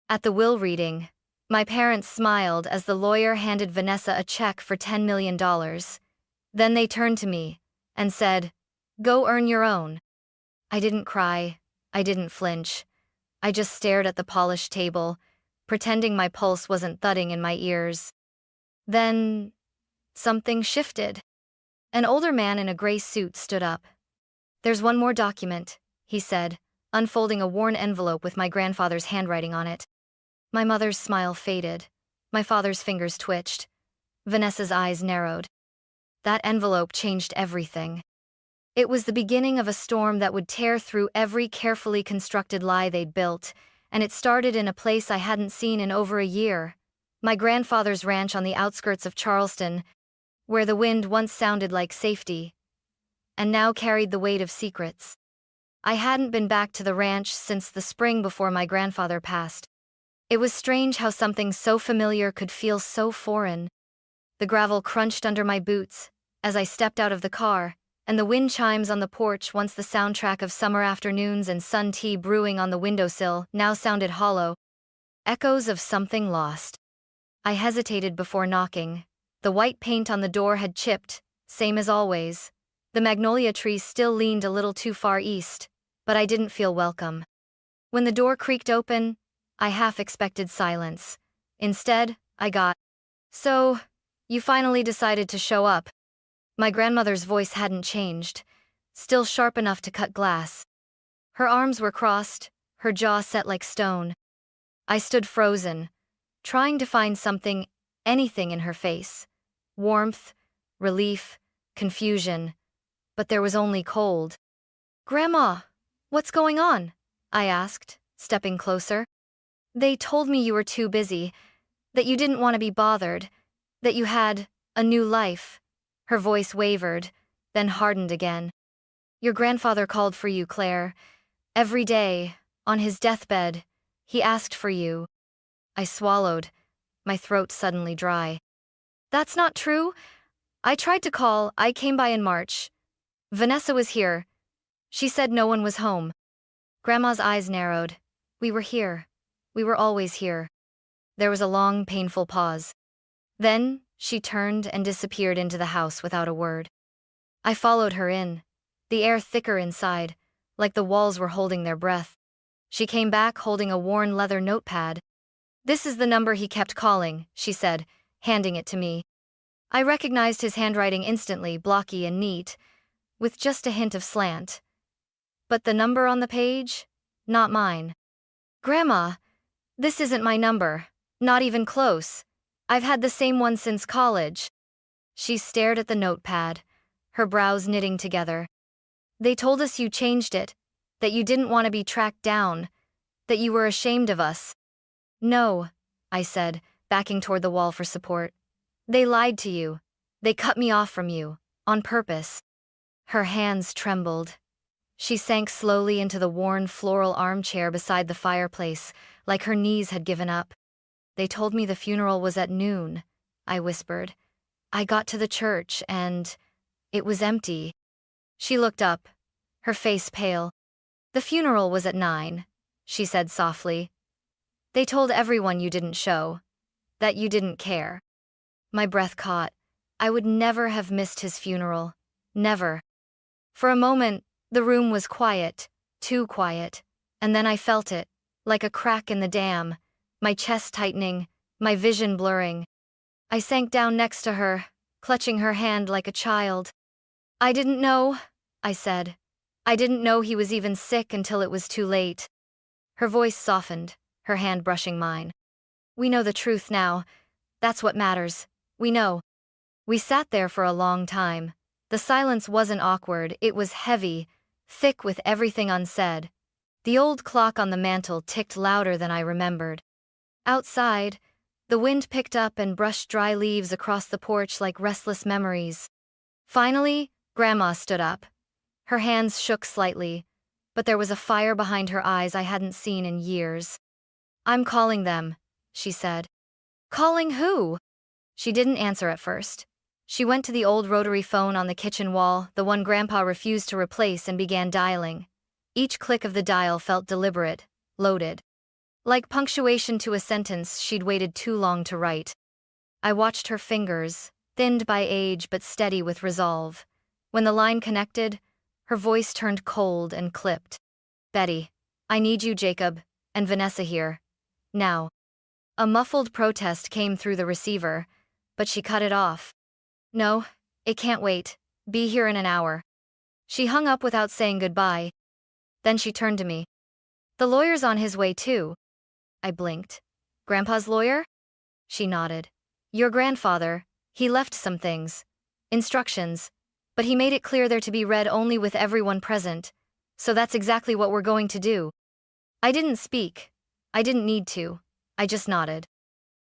At the will reading, my parents smiled as the lawyer handed Vanessa a check for $10 million. Then they turned to me and said, "Go earn your own." I didn't cry, I didn't flinch. I just stared at the polished table, pretending my pulse wasn't thudding in my ears. Then, something shifted. An older man in a gray suit stood up. "There's one more document," he said, unfolding a worn envelope with my grandfather's handwriting on it. My mother's smile faded. My father's fingers twitched. Vanessa's eyes narrowed. That envelope changed everything. It was the beginning of a storm that would tear through every carefully constructed lie they'd built, and it started in a place I hadn't seen in over a year. My grandfather's ranch on the outskirts of Charleston, where the wind once sounded like safety, and now carried the weight of secrets. I hadn't been back to the ranch since the spring before my grandfather passed. It was strange how something so familiar could feel so foreign. The gravel crunched under my boots as I stepped out of the car, and the wind chimes on the porch, once the soundtrack of summer afternoons and sun tea brewing on the windowsill, now sounded hollow. Echoes of something lost. I hesitated before knocking. The white paint on the door had chipped, same as always. The magnolia trees still leaned a little too far east, but I didn't feel welcome. When the door creaked open, I half expected silence. Instead, I got, "So, you finally decided to show up." My grandmother's voice hadn't changed, still sharp enough to cut glass. Her arms were crossed, her jaw set like stone. I stood frozen, trying to find something, anything in her face. Warmth, relief, confusion. But there was only cold. "Grandma, what's going on?" I asked, stepping closer. "They told me you were too busy, that you didn't want to be bothered, that you had a new life." Her voice wavered, then hardened again. "Your grandfather called for you, Claire. Every day, on his deathbed, he asked for you." I swallowed, my throat suddenly dry. "That's not true. I tried to call, I came by in March. Vanessa was here. She said no one was home." Grandma's eyes narrowed. "We were here. We were always here." There was a long, painful pause. Then, she turned and disappeared into the house without a word. I followed her in, the air thicker inside, like the walls were holding their breath. She came back holding a worn leather notepad. "This is the number he kept calling," she said, handing it to me. I recognized his handwriting instantly, blocky and neat, with just a hint of slant. But the number on the page? Not mine. "Grandma, this isn't my number. Not even close. I've had the same one since college." She stared at the notepad, her brows knitting together. "They told us you changed it, that you didn't want to be tracked down, that you were ashamed of us." "No," I said, backing toward the wall for support. "They lied to you. They cut me off from you, on purpose." Her hands trembled. She sank slowly into the worn floral armchair beside the fireplace, like her knees had given up. "They told me the funeral was at noon," I whispered. "I got to the church and it was empty." She looked up, her face pale. "The funeral was at 9, she said softly. "They told everyone you didn't show, that you didn't care." My breath caught. I would never have missed his funeral. Never. For a moment, the room was quiet, too quiet, and then I felt it, like a crack in the dam, my chest tightening, my vision blurring. I sank down next to her, clutching her hand like a child. "I didn't know," I said. "I didn't know he was even sick until it was too late." Her voice softened, her hand brushing mine. "We know the truth now. That's what matters. We know." We sat there for a long time. The silence wasn't awkward, it was heavy, thick with everything unsaid. The old clock on the mantel ticked louder than I remembered. Outside, the wind picked up and brushed dry leaves across the porch like restless memories. Finally, Grandma stood up. Her hands shook slightly, but there was a fire behind her eyes I hadn't seen in years. "I'm calling them," she said. "Calling who?" She didn't answer at first. She went to the old rotary phone on the kitchen wall, the one Grandpa refused to replace, and began dialing. Each click of the dial felt deliberate, loaded. Like punctuation to a sentence she'd waited too long to write. I watched her fingers, thinned by age but steady with resolve. When the line connected, her voice turned cold and clipped. Betty, I need you, Jacob, and Vanessa here. Now. A muffled protest came through the receiver, but she cut it off. No, it can't wait. Be here in an hour. She hung up without saying goodbye. Then she turned to me. The lawyer's on his way too. I blinked. Grandpa's lawyer? She nodded. Your grandfather, he left some things. Instructions. But he made it clear they're to be read only with everyone present. So that's exactly what we're going to do. I didn't speak. I didn't need to. I just nodded.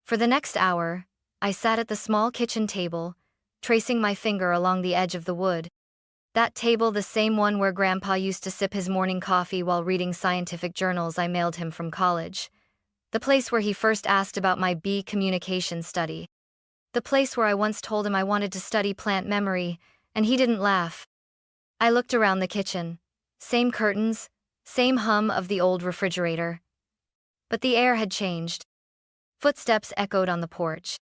For the next hour, I sat at the small kitchen table, tracing my finger along the edge of the wood. That table, the same one where Grandpa used to sip his morning coffee while reading scientific journals I mailed him from college. The place where he first asked about my bee communication study. The place where I once told him I wanted to study plant memory, and he didn't laugh. I looked around the kitchen. Same curtains, same hum of the old refrigerator. But the air had changed. Footsteps echoed on the porch.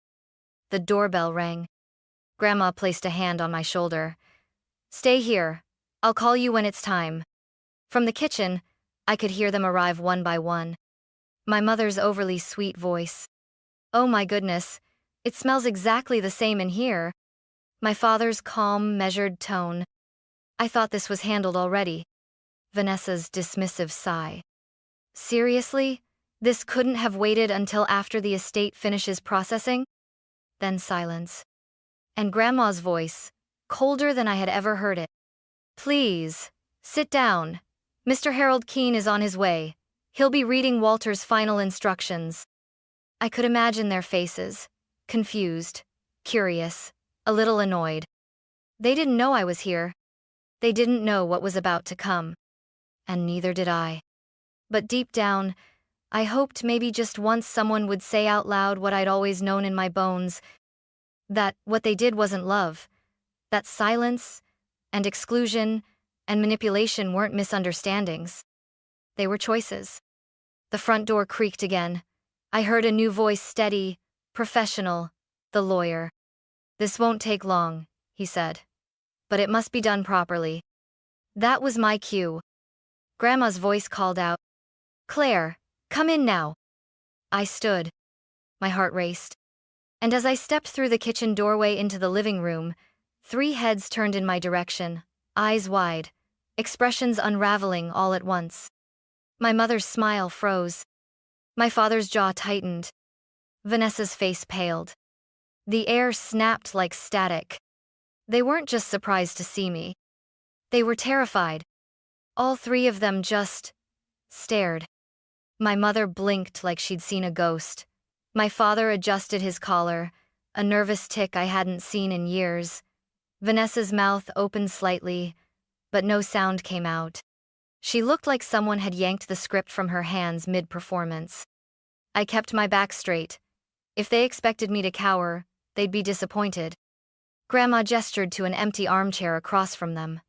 The doorbell rang. Grandma placed a hand on my shoulder. Stay here. I'll call you when it's time. From the kitchen, I could hear them arrive one by one. My mother's overly sweet voice. Oh my goodness, it smells exactly the same in here. My father's calm, measured tone. I thought this was handled already. Vanessa's dismissive sigh. Seriously? This couldn't have waited until after the estate finishes processing? Then silence. And Grandma's voice, colder than I had ever heard it. Please, sit down. Mr. Harold Keene is on his way. He'll be reading Walter's final instructions. I could imagine their faces. Confused, curious, a little annoyed. They didn't know I was here. They didn't know what was about to come. And neither did I. But deep down, I hoped maybe just once someone would say out loud what I'd always known in my bones, that what they did wasn't love, that silence and exclusion and manipulation weren't misunderstandings. They were choices. The front door creaked again. I heard a new voice, steady, professional, the lawyer. This won't take long, he said. But it must be done properly. That was my cue. Grandma's voice called out, Claire, come in now. I stood. My heart raced. And as I stepped through the kitchen doorway into the living room, 3 heads turned in my direction, eyes wide, expressions unraveling all at once. My mother's smile froze. My father's jaw tightened. Vanessa's face paled. The air snapped like static. They weren't just surprised to see me. They were terrified. All 3 of them just stared. My mother blinked like she'd seen a ghost. My father adjusted his collar, a nervous tic I hadn't seen in years. Vanessa's mouth opened slightly, but no sound came out. She looked like someone had yanked the script from her hands mid-performance. I kept my back straight. If they expected me to cower, they'd be disappointed. Grandma gestured to an empty armchair across from them.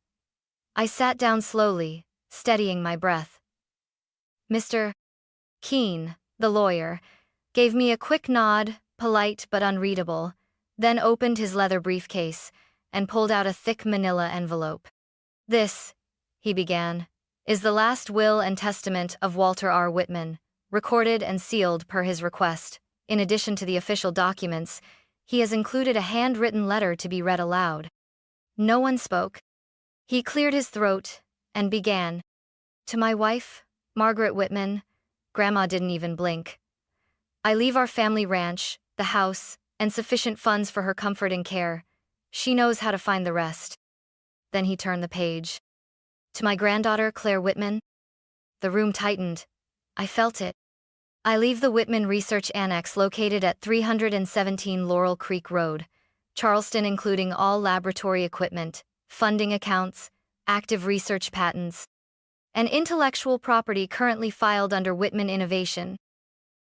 I sat down slowly, steadying my breath. Mr. Keene, the lawyer, gave me a quick nod, polite but unreadable, then opened his leather briefcase and pulled out a thick manila envelope. This, he began, is the last will and testament of Walter R. Whitman, recorded and sealed per his request. In addition to the official documents, he has included a handwritten letter to be read aloud. No one spoke. He cleared his throat and began. To my wife, Margaret Whitman, Grandma didn't even blink. I leave our family ranch, the house, and sufficient funds for her comfort and care. She knows how to find the rest. Then he turned the page. To my granddaughter, Claire Whitman. The room tightened. I felt it. I leave the Whitman Research Annex located at 317 Laurel Creek Road, Charleston, including all laboratory equipment, funding accounts, active research patents, and intellectual property currently filed under Whitman Innovation.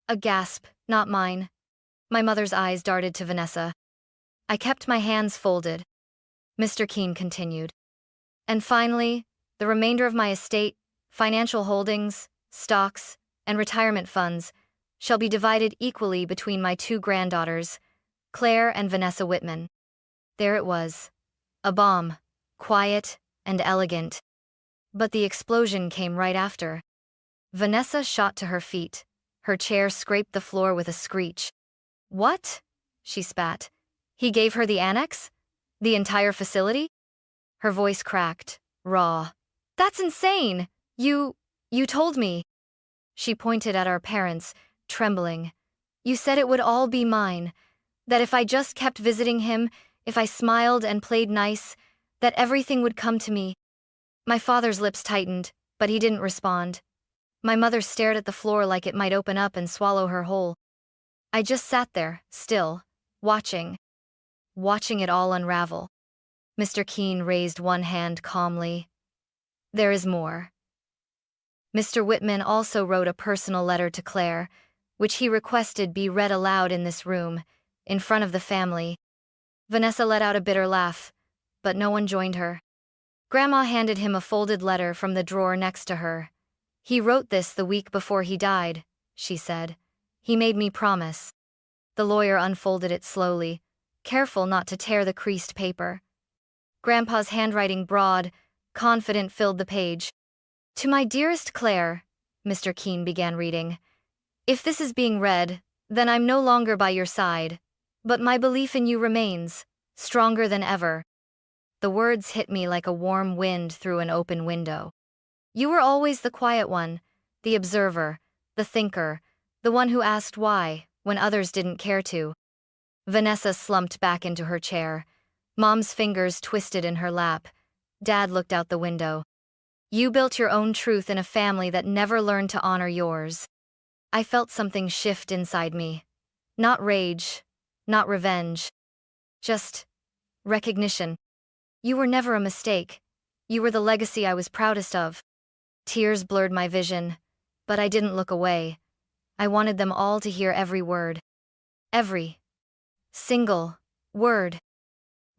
A gasp, not mine. My mother's eyes darted to Vanessa. I kept my hands folded. Mr. Keene continued. And finally, the remainder of my estate, financial holdings, stocks, and retirement funds shall be divided equally between my two granddaughters, Claire and Vanessa Whitman. There it was. A bomb, quiet and elegant. But the explosion came right after. Vanessa shot to her feet. Her chair scraped the floor with a screech. "What?" she spat. "He gave her the annex? The entire facility?" Her voice cracked, raw. "That's insane! You told me." She pointed at our parents, trembling. "You said it would all be mine, that if I just kept visiting him, if I smiled and played nice, that everything would come to me." My father's lips tightened, but he didn't respond. My mother stared at the floor like it might open up and swallow her whole. I just sat there, still, watching it all unravel. Mr. Keene raised one hand calmly. "There is more." Mr. Whitman also wrote a personal letter to Claire, which he requested be read aloud in this room, in front of the family. Vanessa let out a bitter laugh, but no one joined her. Grandma handed him a folded letter from the drawer next to her. "He wrote this the week before he died," she said. "He made me promise." The lawyer unfolded it slowly, careful not to tear the creased paper. Grandpa's handwriting, broad, confident, filled the page. "To my dearest Claire," Mr. Keene began reading. "If this is being read, then I'm no longer by your side, but my belief in you remains, stronger than ever." The words hit me like a warm wind through an open window. You were always the quiet one, the observer, the thinker, the one who asked why, when others didn't care to. Vanessa slumped back into her chair. Mom's fingers twisted in her lap. Dad looked out the window. "You built your own truth in a family that never learned to honor yours." I felt something shift inside me. Not rage, not revenge. Just recognition. You were never a mistake. You were the legacy I was proudest of. Tears blurred my vision, but I didn't look away. I wanted them all to hear every word. Every single word.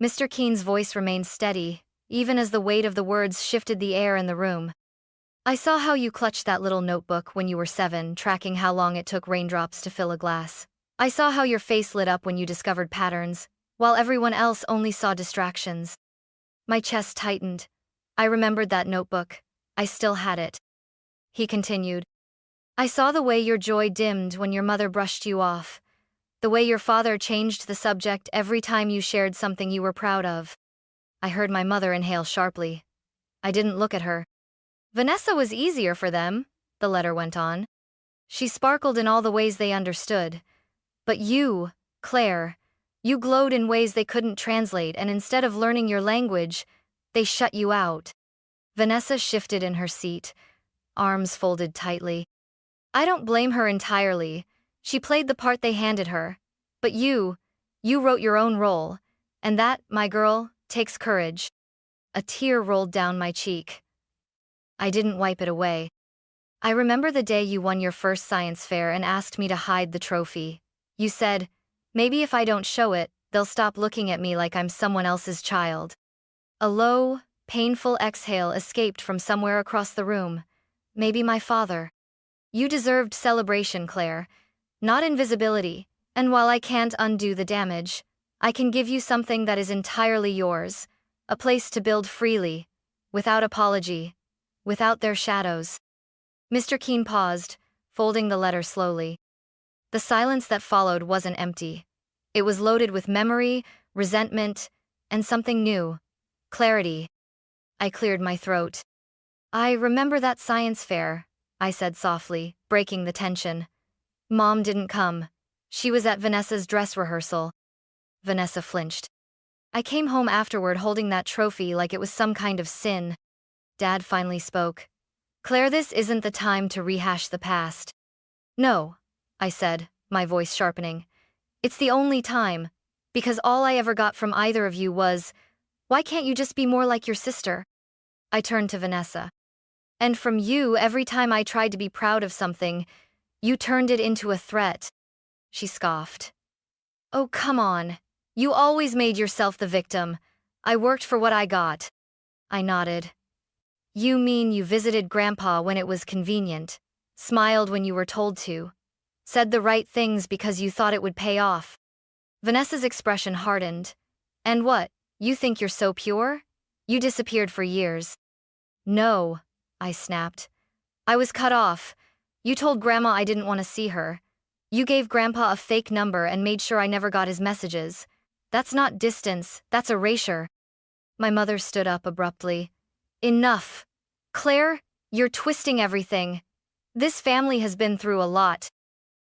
Mr. Keene's voice remained steady, even as the weight of the words shifted the air in the room. "I saw how you clutched that little notebook when you were 7, tracking how long it took raindrops to fill a glass. I saw how your face lit up when you discovered patterns, while everyone else only saw distractions." My chest tightened. I remembered that notebook. I still had it. He continued. "I saw the way your joy dimmed when your mother brushed you off. The way your father changed the subject every time you shared something you were proud of." I heard my mother inhale sharply. I didn't look at her. "Vanessa was easier for them," the letter went on. "She sparkled in all the ways they understood. But you, Claire, you glowed in ways they couldn't translate, and instead of learning your language, they shut you out." Vanessa shifted in her seat, arms folded tightly. "I don't blame her entirely. She played the part they handed her. But you wrote your own role, and that, my girl, takes courage." A tear rolled down my cheek. I didn't wipe it away. "I remember the day you won your first science fair and asked me to hide the trophy. You said, maybe if I don't show it, they'll stop looking at me like I'm someone else's child." A low, painful exhale escaped from somewhere across the room. Maybe my father. "You deserved celebration, Claire, not invisibility, and while I can't undo the damage, I can give you something that is entirely yours, a place to build freely, without apology, without their shadows." Mr. Keene paused, folding the letter slowly. The silence that followed wasn't empty. It was loaded with memory, resentment, and something new. Clarity. I cleared my throat. "I remember that science fair," I said softly, breaking the tension. "Mom didn't come. She was at Vanessa's dress rehearsal." Vanessa flinched. "I came home afterward holding that trophy like it was some kind of sin." Dad finally spoke. "Claire, this isn't the time to rehash the past." "No," I said, my voice sharpening. "It's the only time, because all I ever got from either of you was, why can't you just be more like your sister?" I turned to Vanessa. "And from you, every time I tried to be proud of something, you turned it into a threat." She scoffed. "Oh, come on. You always made yourself the victim. I worked for what I got." I nodded. "You mean you visited Grandpa when it was convenient?" smiled when you were told to, said the right things because you thought it would pay off. Vanessa's expression hardened. And what, you think you're so pure? You disappeared for years. No, I snapped. I was cut off. You told Grandma I didn't want to see her. You gave Grandpa a fake number and made sure I never got his messages. That's not distance, that's erasure. My mother stood up abruptly. Enough. Claire, you're twisting everything. This family has been through a lot.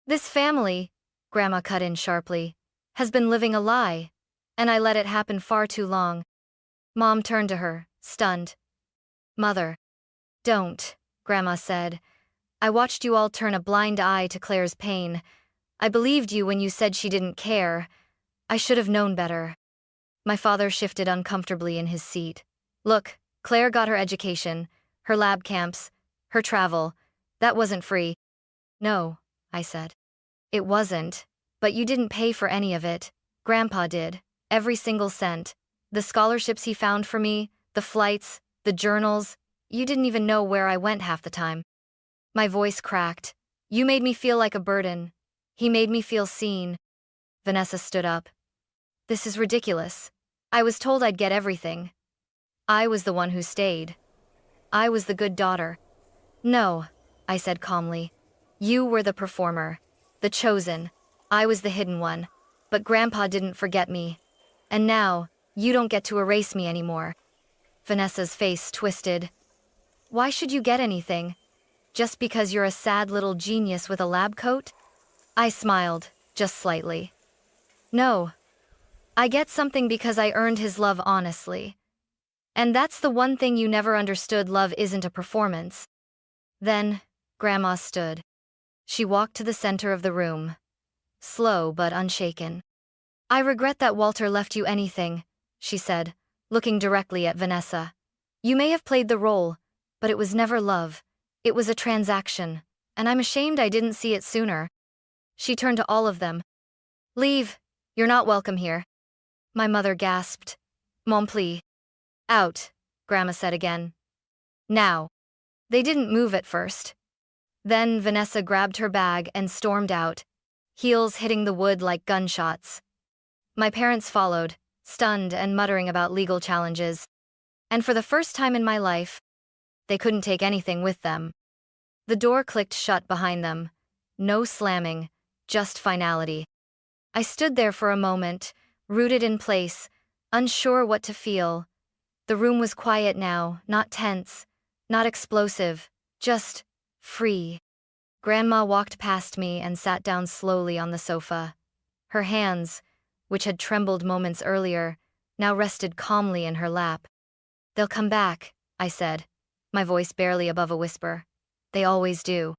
This family, Grandma cut in sharply, has been living a lie, and I let it happen far too long. Mom turned to her, stunned. Mother. Don't, Grandma said. I watched you all turn a blind eye to Claire's pain. I believed you when you said she didn't care. I should have known better. My father shifted uncomfortably in his seat. Look, Claire got her education, her lab camps, her travel. That wasn't free. No, I said. It wasn't, but you didn't pay for any of it. Grandpa did, every single cent. The scholarships he found for me, the flights, the journals, you didn't even know where I went half the time. My voice cracked. You made me feel like a burden. He made me feel seen. Vanessa stood up. This is ridiculous. I was told I'd get everything. I was the one who stayed. I was the good daughter. No, I said calmly. You were the performer, the chosen. I was the hidden one. But Grandpa didn't forget me. And now, you don't get to erase me anymore. Vanessa's face twisted. Why should you get anything? Just because you're a sad little genius with a lab coat? I smiled, just slightly. No. I get something because I earned his love honestly. And that's the one thing you never understood, love isn't a performance. Then, Grandma stood. She walked to the center of the room. Slow but unshaken. I regret that Walter left you anything, she said, looking directly at Vanessa. You may have played the role, but it was never love. It was a transaction, and I'm ashamed I didn't see it sooner. She turned to all of them. Leave. You're not welcome here. My mother gasped. Mon plie. Out, Grandma said again. Now. They didn't move at first. Then Vanessa grabbed her bag and stormed out, heels hitting the wood like gunshots. My parents followed, stunned and muttering about legal challenges. And for the first time in my life, they couldn't take anything with them. The door clicked shut behind them. No slamming, just finality. I stood there for a moment, rooted in place, unsure what to feel. The room was quiet now, not tense, not explosive, just free. Grandma walked past me and sat down slowly on the sofa. Her hands, which had trembled moments earlier, now rested calmly in her lap. They'll come back, I said, my voice barely above a whisper. They always do.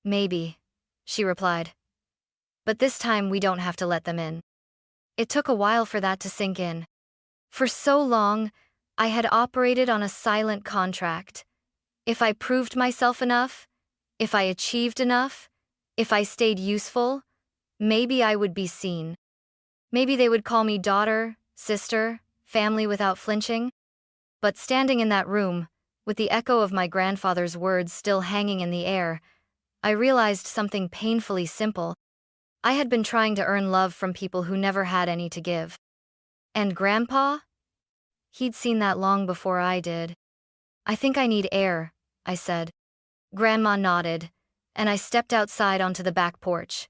Maybe, she replied. But this time we don't have to let them in. It took a while for that to sink in. For so long, I had operated on a silent contract. If I proved myself enough, if I achieved enough, if I stayed useful, maybe I would be seen. Maybe they would call me daughter, sister, family without flinching. But standing in that room, with the echo of my grandfather's words still hanging in the air, I realized something painfully simple. I had been trying to earn love from people who never had any to give. And Grandpa? He'd seen that long before I did. I think I need air, I said. Grandma nodded, and I stepped outside onto the back porch.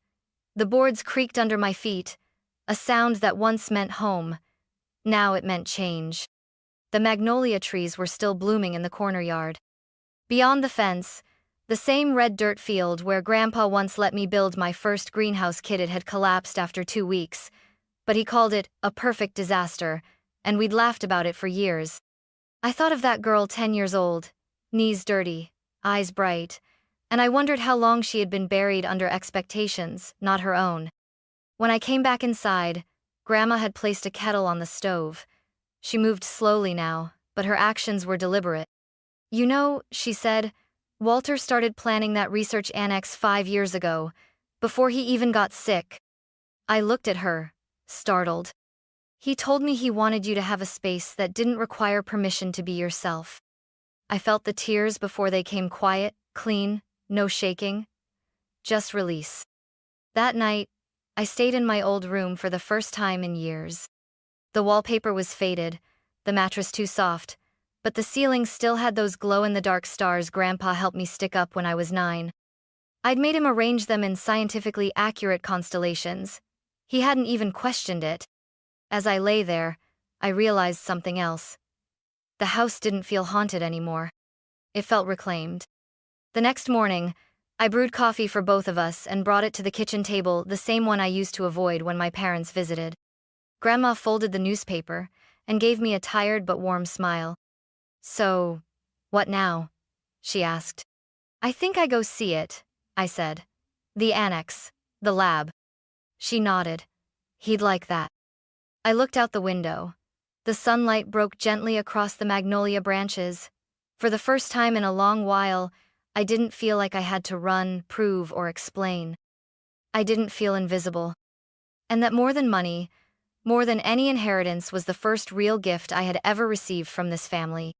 The boards creaked under my feet, a sound that once meant home. Now it meant change. The magnolia trees were still blooming in the corner yard. Beyond the fence, the same red dirt field where Grandpa once let me build my first greenhouse kit, it had collapsed after 2 weeks, but he called it a perfect disaster, and we'd laughed about it for years. I thought of that girl 10 years old, knees dirty, eyes bright, and I wondered how long she had been buried under expectations, not her own. When I came back inside, Grandma had placed a kettle on the stove. She moved slowly now, but her actions were deliberate. You know, she said, Walter started planning that research annex 5 years ago, before he even got sick. I looked at her, startled. He told me he wanted you to have a space that didn't require permission to be yourself. I felt the tears before they came quiet, clean, no shaking. just release. That night, I stayed in my old room for the first time in years. The wallpaper was faded, the mattress too soft, but the ceiling still had those glow-in-the-dark stars Grandpa helped me stick up when I was 9. I'd made him arrange them in scientifically accurate constellations. He hadn't even questioned it. As I lay there, I realized something else. The house didn't feel haunted anymore. It felt reclaimed. The next morning, I brewed coffee for both of us and brought it to the kitchen table, the same one I used to avoid when my parents visited. Grandma folded the newspaper and gave me a tired but warm smile. "So, what now?" she asked. "I think I go see it," I said. "The annex, the lab." She nodded. "He'd like that." I looked out the window. The sunlight broke gently across the magnolia branches. For the first time in a long while, I didn't feel like I had to run, prove, or explain. I didn't feel invisible. And that more than money, more than any inheritance, was the first real gift I had ever received from this family.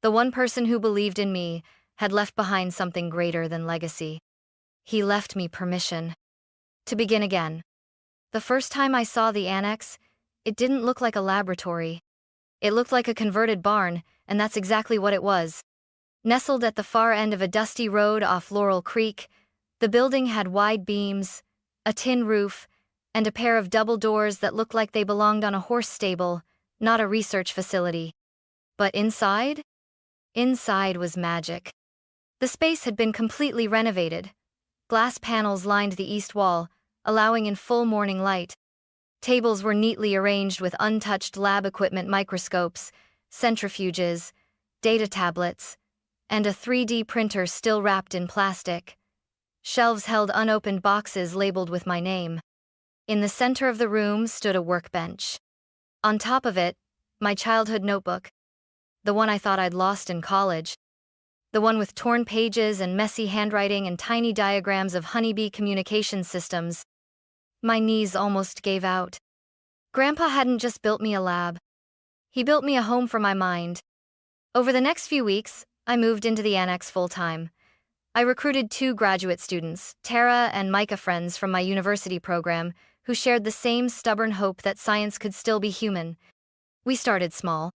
The one person who believed in me had left behind something greater than legacy. He left me permission to begin again. The first time I saw the annex, it didn't look like a laboratory. It looked like a converted barn, and that's exactly what it was. Nestled at the far end of a dusty road off Laurel Creek, the building had wide beams, a tin roof, and a pair of double doors that looked like they belonged on a horse stable, not a research facility. But inside? Inside was magic. The space had been completely renovated. Glass panels lined the east wall, allowing in full morning light. Tables were neatly arranged with untouched lab equipment, microscopes, centrifuges, data tablets, and a 3D printer still wrapped in plastic. Shelves held unopened boxes labeled with my name. In the center of the room stood a workbench. On top of it, my childhood notebook. The one I thought I'd lost in college. The one with torn pages and messy handwriting and tiny diagrams of honeybee communication systems. My knees almost gave out. Grandpa hadn't just built me a lab. He built me a home for my mind. Over the next few weeks, I moved into the annex full-time. I recruited 2 graduate students, Tara and Micah, friends from my university program, who shared the same stubborn hope that science could still be human. We started small.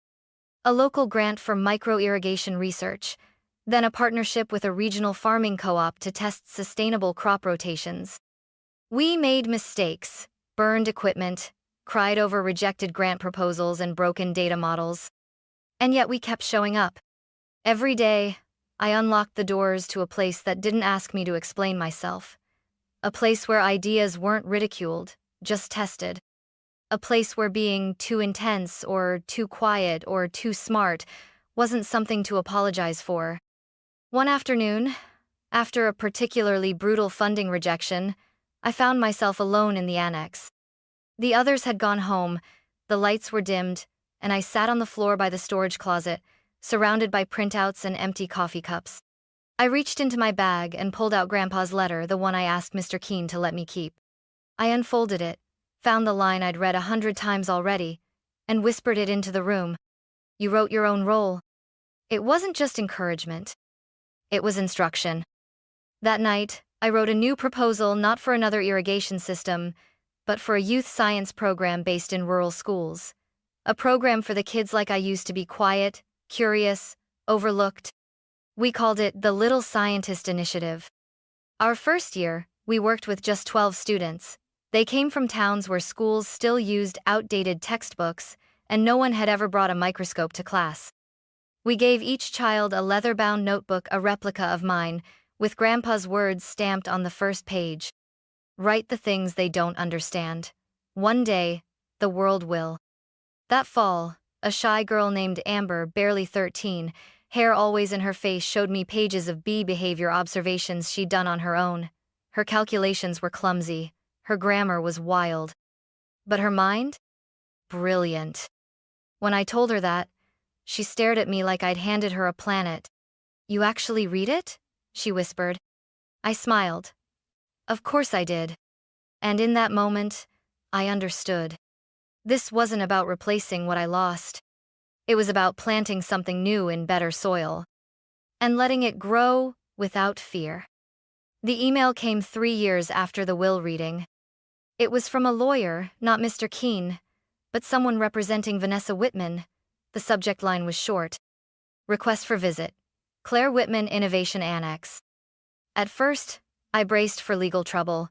A local grant for micro-irrigation research, then a partnership with a regional farming co-op to test sustainable crop rotations. We made mistakes, burned equipment, cried over rejected grant proposals and broken data models. And yet we kept showing up. Every day, I unlocked the doors to a place that didn't ask me to explain myself. A place where ideas weren't ridiculed, just tested. A place where being too intense or too quiet or too smart wasn't something to apologize for. One afternoon, after a particularly brutal funding rejection, I found myself alone in the annex. The others had gone home, the lights were dimmed, and I sat on the floor by the storage closet, surrounded by printouts and empty coffee cups. I reached into my bag and pulled out Grandpa's letter, the one I asked Mr. Keene to let me keep. I unfolded it, found the line I'd read 100 times already, and whispered it into the room. "You wrote your own role." It wasn't just encouragement. It was instruction. That night, I wrote a new proposal, not for another irrigation system, but for a youth science program based in rural schools. A program for the kids like I used to be, quiet, curious, overlooked. We called it the Little Scientist Initiative. Our first year, we worked with just 12 students. They came from towns where schools still used outdated textbooks, and no one had ever brought a microscope to class. We gave each child a leather-bound notebook, a replica of mine, with Grandpa's words stamped on the first page. "Write the things they don't understand. One day, the world will." That fall, a shy girl named Amber, barely 13, hair always in her face, showed me pages of bee behavior observations she'd done on her own. Her calculations were clumsy, her grammar was wild. But her mind? Brilliant. When I told her that, she stared at me like I'd handed her a planet. "You actually read it?" she whispered. I smiled. Of course I did. And in that moment, I understood. This wasn't about replacing what I lost. It was about planting something new in better soil. And letting it grow without fear. The email came 3 years after the will reading. It was from a lawyer, not Mr. Keene, but someone representing Vanessa Whitman. The subject line was short. Request for visit. Claire Whitman Innovation Annex. At first, I braced for legal trouble.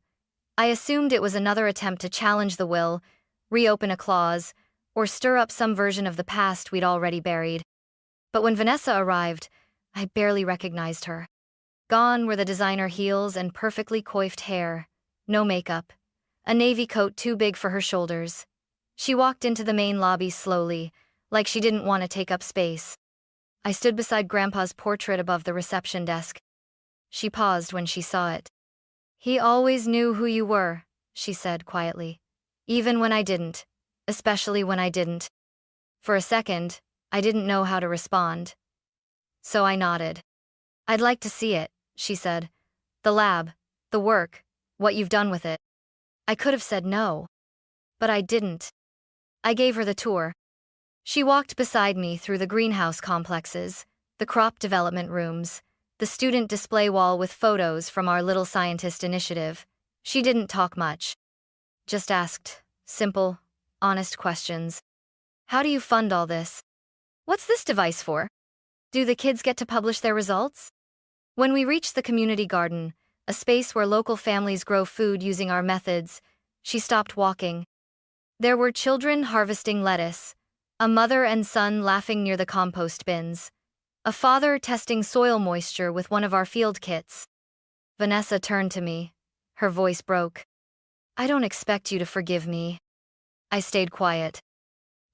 I assumed it was another attempt to challenge the will, reopen a clause, or stir up some version of the past we'd already buried. But when Vanessa arrived, I barely recognized her. Gone were the designer heels and perfectly coiffed hair. No makeup. A navy coat too big for her shoulders. She walked into the main lobby slowly, like she didn't want to take up space. I stood beside Grandpa's portrait above the reception desk. She paused when she saw it. "He always knew who you were," she said quietly. "Even when I didn't. Especially when I didn't." For a second, I didn't know how to respond. So I nodded. "I'd like to see it," she said. "The lab, the work, what you've done with it." I could have said no. But I didn't. I gave her the tour. She walked beside me through the greenhouse complexes, the crop development rooms, the student display wall with photos from our Little Scientist initiative. She didn't talk much. Just asked simple, honest questions. "How do you fund all this? What's this device for? Do the kids get to publish their results?" When we reached the community garden, a space where local families grow food using our methods, she stopped walking. There were children harvesting lettuce, a mother and son laughing near the compost bins, a father testing soil moisture with one of our field kits. Vanessa turned to me. Her voice broke. "I don't expect you to forgive me." I stayed quiet.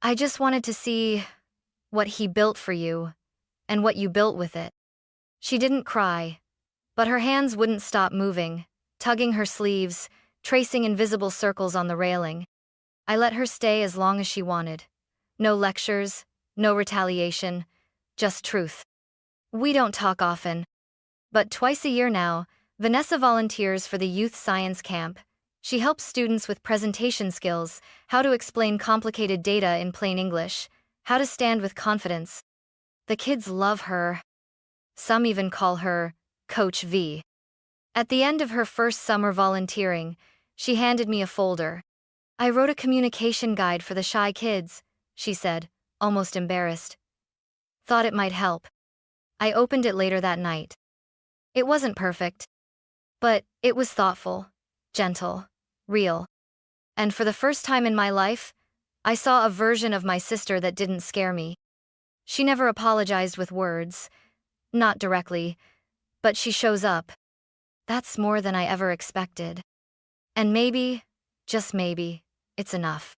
"I just wanted to see what he built for you, and what you built with it." She didn't cry, but her hands wouldn't stop moving, tugging her sleeves, tracing invisible circles on the railing. I let her stay as long as she wanted. No lectures, no retaliation, just truth. We don't talk often. But twice a year now, Vanessa volunteers for the youth science camp. She helps students with presentation skills, how to explain complicated data in plain English, how to stand with confidence. The kids love her. Some even call her Coach V. At the end of her first summer volunteering, she handed me a folder. "I wrote a communication guide for the shy kids," she said, almost embarrassed. "Thought it might help." I opened it later that night. It wasn't perfect, but it was thoughtful, gentle, real. And for the first time in my life, I saw a version of my sister that didn't scare me. She never apologized with words, not directly, but she shows up. That's more than I ever expected. And maybe, just maybe, it's enough.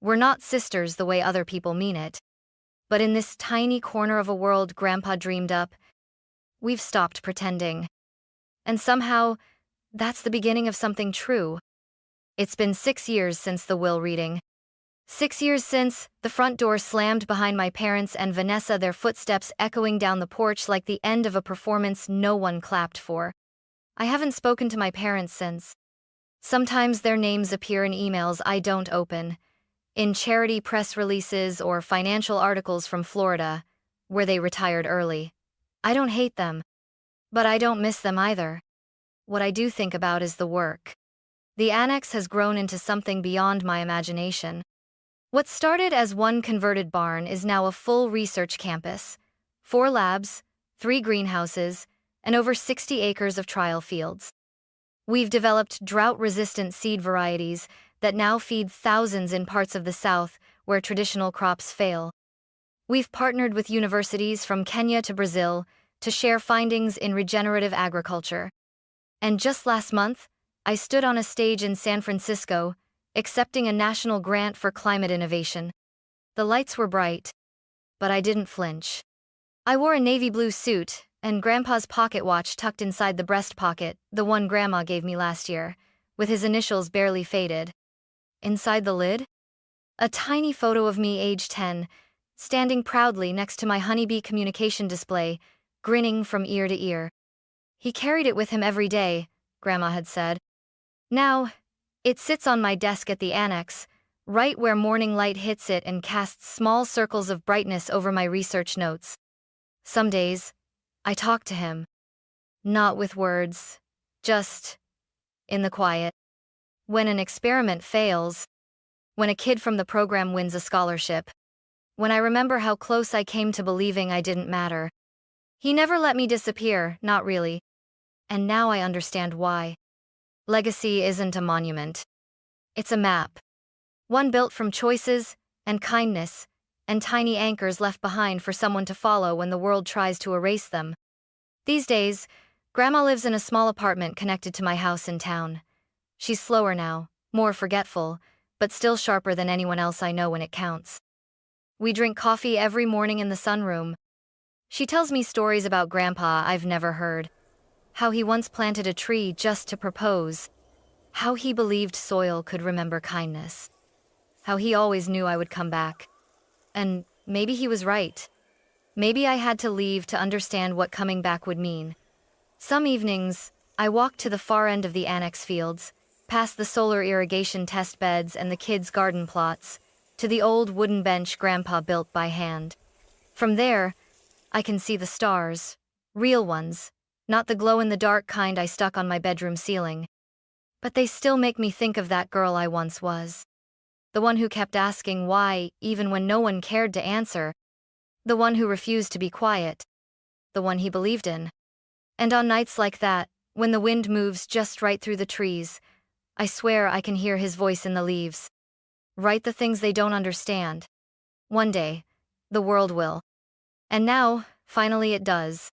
We're not sisters the way other people mean it. But in this tiny corner of a world Grandpa dreamed up, we've stopped pretending. And somehow, that's the beginning of something true. It's been 6 years since the will reading. 6 years since the front door slammed behind my parents and Vanessa, their footsteps echoing down the porch like the end of a performance no one clapped for. I haven't spoken to my parents since. Sometimes their names appear in emails I don't open, in charity press releases or financial articles from Florida, where they retired early. I don't hate them, but I don't miss them either. What I do think about is the work. The annex has grown into something beyond my imagination. What started as one converted barn is now a full research campus, 4 labs, 3 greenhouses, and over 60 acres of trial fields. We've developed drought-resistant seed varieties that now feed thousands in parts of the South where traditional crops fail. We've partnered with universities from Kenya to Brazil to share findings in regenerative agriculture. And just last month, I stood on a stage in San Francisco, accepting a national grant for climate innovation. The lights were bright, but I didn't flinch. I wore a navy blue suit and Grandpa's pocket watch tucked inside the breast pocket, the one Grandma gave me last year, with his initials barely faded. Inside the lid? A tiny photo of me age 10, standing proudly next to my honeybee communication display, grinning from ear to ear. He carried it with him every day, Grandma had said. Now, it sits on my desk at the annex, right where morning light hits it and casts small circles of brightness over my research notes. Some days, I talk to him. Not with words, Just in the quiet. When an experiment fails, when a kid from the program wins a scholarship, when I remember how close I came to believing I didn't matter. He never let me disappear, not really. And now I understand why. Legacy isn't a monument. It's a map. One built from choices, and kindness, and tiny anchors left behind for someone to follow when the world tries to erase them. These days, Grandma lives in a small apartment connected to my house in town. She's slower now, more forgetful, but still sharper than anyone else I know when it counts. We drink coffee every morning in the sunroom. She tells me stories about Grandpa I've never heard. How he once planted a tree just to propose. How he believed soil could remember kindness. How he always knew I would come back. And maybe he was right. Maybe I had to leave to understand what coming back would mean. Some evenings, I walked to the far end of the annex fields, past the solar irrigation test beds and the kids' garden plots, to the old wooden bench Grandpa built by hand. From there, I can see the stars, real ones, not the glow-in-the-dark kind I stuck on my bedroom ceiling. But they still make me think of that girl I once was. The one who kept asking why, even when no one cared to answer. The one who refused to be quiet. The one he believed in. And on nights like that, when the wind moves just right through the trees, I swear I can hear his voice in the leaves. Write the things they don't understand. One day, the world will. And now, finally it does.